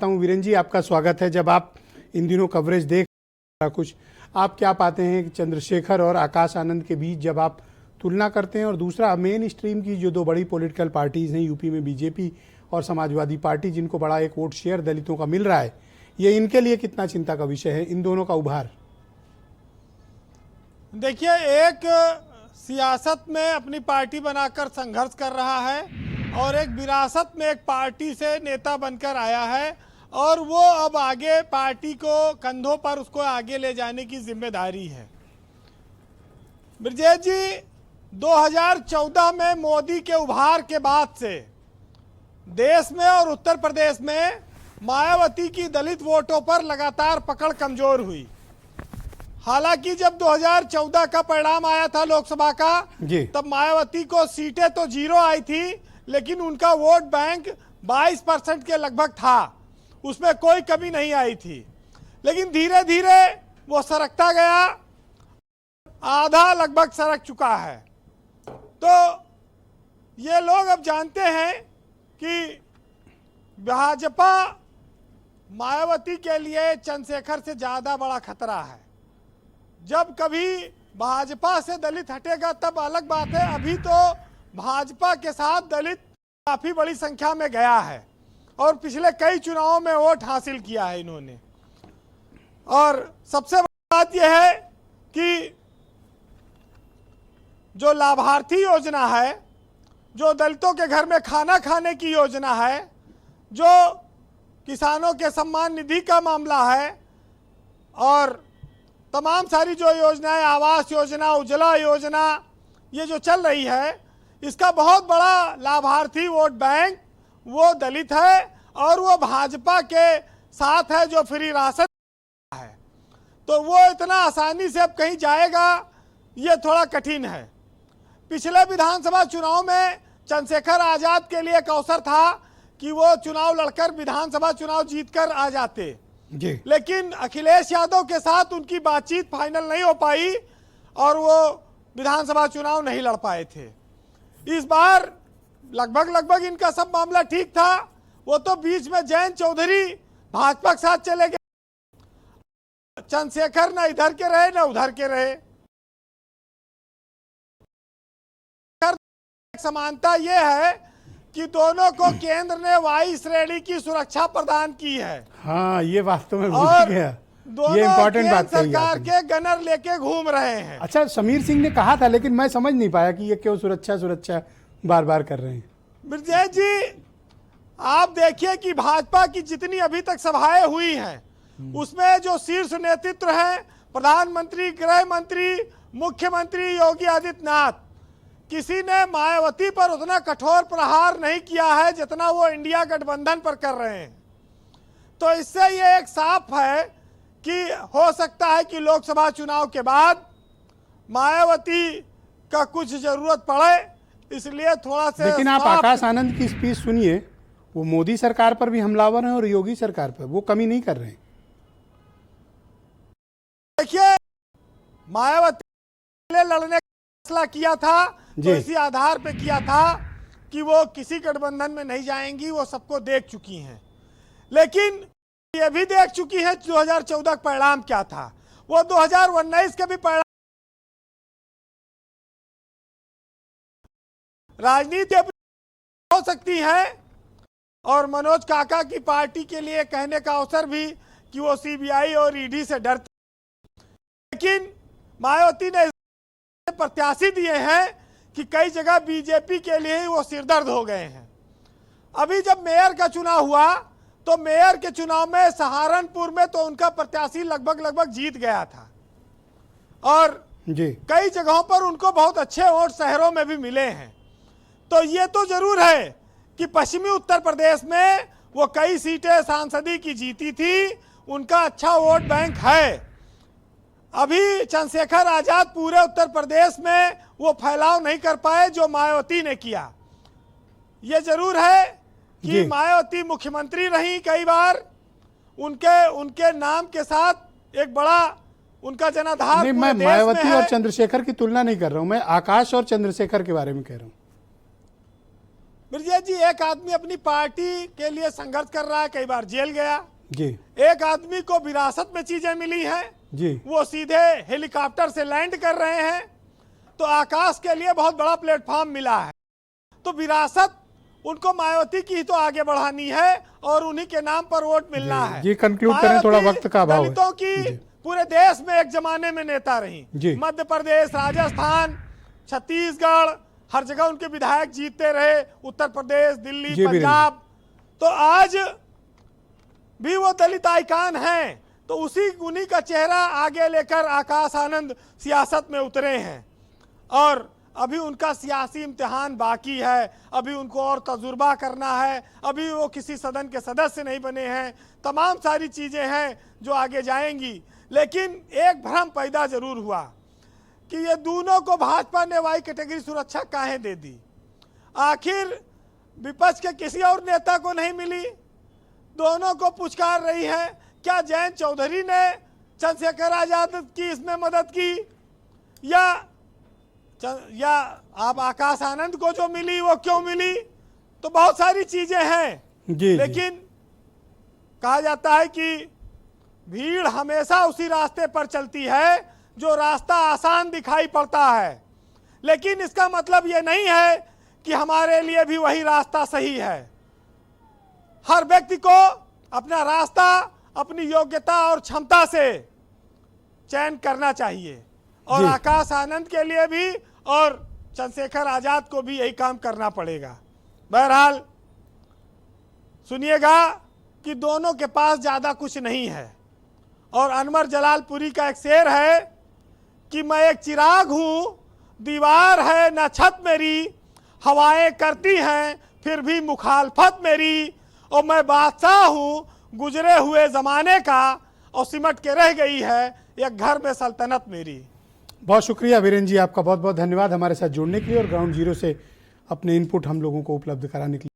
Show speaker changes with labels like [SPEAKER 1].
[SPEAKER 1] हूं वीरेन जी, आपका स्वागत है। जब आप इन दिनों कवरेज देख कुछ आप क्या पाते हैं कि चंद्रशेखर और आकाश आनंद के बीच जब आप तुलना करते हैं, और दूसरा मेन स्ट्रीम की जो दो बड़ी पॉलिटिकल पार्टीज हैं यूपी में, बीजेपी और समाजवादी पार्टी, जिनको बड़ा एक वोट शेयर दलितों का मिल रहा है, ये इनके लिए कितना चिंता का विषय है, इन दोनों का उभार?
[SPEAKER 2] देखिए, एक सियासत में अपनी पार्टी बनाकर संघर्ष कर रहा है और एक विरासत में एक पार्टी से नेता बनकर आया है और वो अब आगे पार्टी को कंधों पर उसको आगे ले जाने की जिम्मेदारी है। ब्रजेश जी, 2014 में मोदी के उभार के बाद से देश में और उत्तर प्रदेश में मायावती की दलित वोटों पर लगातार पकड़ कमजोर हुई। हालांकि जब 2014 का परिणाम आया था लोकसभा का, तब मायावती को सीटें तो 0 आई थी, लेकिन उनका वोट बैंक 22% के लगभग था, उसमें कोई कमी नहीं आई थी। लेकिन धीरे धीरे वो सरकता गया, आधा लगभग सरक चुका है। तो ये लोग अब जानते हैं कि भाजपा मायावती के लिए चंद्रशेखर से ज्यादा बड़ा खतरा है। जब कभी भाजपा से दलित हटेगा तब अलग बात है। अभी तो भाजपा के साथ दलित काफी बड़ी संख्या में गया है और पिछले कई चुनावों में वोट हासिल किया है इन्होंने। और सबसे बड़ी बात यह है कि जो लाभार्थी योजना है, जो दलितों के घर में खाना खाने की योजना है, जो किसानों के सम्मान निधि का मामला है और तमाम सारी जो योजनाएं, आवास योजना, उज्ज्वला योजना, ये जो चल रही है, इसका बहुत बड़ा लाभार्थी वोट बैंक वो दलित है और वो भाजपा के साथ है जो फ्री राशन है। तो वो इतना आसानी से अब कहीं जाएगा, ये थोड़ा कठिन है। पिछले विधानसभा चुनाव में चंद्रशेखर आजाद के लिए एक अवसर था कि वो चुनाव लड़कर विधानसभा चुनाव जीतकर आ जाते, लेकिन अखिलेश यादव के साथ उनकी बातचीत फाइनल नहीं हो पाई और वो विधानसभा चुनाव नहीं लड़ पाए थे। इस बार लगभग इनका सब मामला ठीक था। वो तो बीच में जयंत चौधरी भाजपा के साथ चले गए, चंद्रशेखर ना इधर के रहे ना उधर के रहे। समानता ये है कि दोनों को केंद्र ने वायु श्रेणी की सुरक्षा प्रदान की है।
[SPEAKER 1] हाँ, ये वास्तव में भूल गया, ये इम्पोर्टेंट बात कही
[SPEAKER 2] सरकार के गनर लेके घूम रहे हैं।
[SPEAKER 1] अच्छा, समीर सिंह ने कहा था, लेकिन मैं समझ नहीं पाया कि ये क्यों सुरक्षा बार बार कर रहे हैं।
[SPEAKER 2] ब्रजेश जी, आप देखिए कि भाजपा की जितनी अभी तक सभाएं हुई हैं, उसमें जो शीर्ष नेतृत्व है, प्रधानमंत्री, गृह मंत्री, मुख्यमंत्री योगी आदित्यनाथ, किसी ने मायावती पर उतना कठोर प्रहार नहीं किया है जितना वो इंडिया गठबंधन पर कर रहे हैं। तो इससे ये एक साफ है कि हो सकता है कि लोकसभा चुनाव के बाद मायावती का कुछ जरूरत पड़े, इसलिए थोड़ा सा।
[SPEAKER 1] लेकिन आप आकाश आनंद की स्पीच सुनिए, वो मोदी सरकार पर भी हमलावर हैं और योगी सरकार पर वो कमी नहीं कर रहे हैं।
[SPEAKER 2] देखिए, मायावती लड़ने का फैसला किया था तो इसी आधार पे किया था कि वो किसी गठबंधन में नहीं जाएंगी, वो सबको देख चुकी हैं। लेकिन ये भी देख चुकी हैं 2014 का परिणाम क्या था, वो 2019 के भी परिणाम। राजनीति हो सकती है और मनोज काका की पार्टी के लिए कहने का अवसर भी कि वो सीबीआई और ईडी से डरते, लेकिन मायावती ने प्रत्याशी दिए हैं कि कई जगह बीजेपी के लिए ही वो सिरदर्द हो गए हैं। अभी जब मेयर का चुनाव हुआ तो मेयर के चुनाव में सहारनपुर में तो उनका प्रत्याशी लगभग जीत गया था और कई जगहों पर उनको बहुत अच्छे वोट शहरों में भी मिले हैं। तो ये तो जरूर है कि पश्चिमी उत्तर प्रदेश में वो कई सीटें सांसदी की जीती थी, उनका अच्छा वोट बैंक है। अभी चंद्रशेखर आजाद पूरे उत्तर प्रदेश में वो फैलाव नहीं कर पाए जो मायावती ने किया। ये जरूर है कि मायावती मुख्यमंत्री रही कई बार, उनके नाम के साथ एक बड़ा उनका जनाधार।
[SPEAKER 1] नहीं, मैं मायावती और चंद्रशेखर की तुलना नहीं कर रहा हूं, मैं आकाश और चंद्रशेखर के बारे में कह रहा हूं।
[SPEAKER 2] ब्रजेश जी, एक आदमी अपनी पार्टी के लिए संघर्ष कर रहा है, कई बार जेल गया।
[SPEAKER 1] जी
[SPEAKER 2] एक आदमी को विरासत में चीजें मिली हैं,
[SPEAKER 1] जी
[SPEAKER 2] वो सीधे हेलीकॉप्टर से लैंड कर रहे हैं, तो आकाश के लिए बहुत बड़ा प्लेटफॉर्म मिला है। तो विरासत उनको मायावती की ही तो आगे बढ़ानी है और उन्हीं के नाम पर वोट मिलना है।
[SPEAKER 1] जी कंक्लूड करें, थोड़ा वक्त का अभाव है।
[SPEAKER 2] दलितों की पूरे देश में एक जमाने में नेता रही।
[SPEAKER 1] जी।
[SPEAKER 2] मध्य प्रदेश, राजस्थान, छत्तीसगढ़, हर जगह उनके विधायक जीतते रहे, उत्तर प्रदेश, दिल्ली,
[SPEAKER 1] जी,
[SPEAKER 2] पंजाब। तो आज भी वो दलित आइकान हैं, तो उन्हीं का चेहरा आगे लेकर आकाश आनंद सियासत में उतरे हैं। और अभी उनका सियासी इम्तिहान बाकी है, अभी उनको और तजुर्बा करना है, अभी वो किसी सदन के सदस्य नहीं बने हैं, तमाम सारी चीज़ें हैं जो आगे जाएंगी। लेकिन एक भ्रम पैदा जरूर हुआ कि ये दोनों को भाजपा ने वाई कैटेगरी सुरक्षा काहे दे दी। आखिर विपक्ष के किसी और नेता को नहीं मिली, दोनों को पुचकार रही है। क्या जयंत चौधरी ने चंद्रशेखर आजाद की इसमें मदद की, या आप आकाश आनंद को जो मिली वो क्यों मिली? तो बहुत सारी चीजें हैं
[SPEAKER 1] जी,
[SPEAKER 2] लेकिन कहा जाता है कि भीड़ हमेशा उसी रास्ते पर चलती है जो रास्ता आसान दिखाई पड़ता है। लेकिन इसका मतलब ये नहीं है कि हमारे लिए भी वही रास्ता सही है। हर व्यक्ति को अपना रास्ता अपनी योग्यता और क्षमता से चयन करना चाहिए, और
[SPEAKER 1] जी।
[SPEAKER 2] आकाश आनंद के लिए भी और चंद्रशेखर आजाद को भी यही काम करना पड़ेगा। बहरहाल सुनिएगा कि दोनों के पास ज्यादा कुछ नहीं है, और अनवर जलालपुरी का एक शेर है कि मैं एक चिराग हूं, दीवार है न छत मेरी, हवाएं करती हैं फिर भी मुखालफत मेरी, और मैं बादशाह हूं गुजरे हुए जमाने का, और सिमट के रह गई है एक घर में सल्तनत मेरी।
[SPEAKER 1] बहुत शुक्रिया वीरेंद्र जी, आपका बहुत बहुत धन्यवाद हमारे साथ जुड़ने के लिए और ग्राउंड जीरो से अपने इनपुट हम लोगों को उपलब्ध कराने के लिए।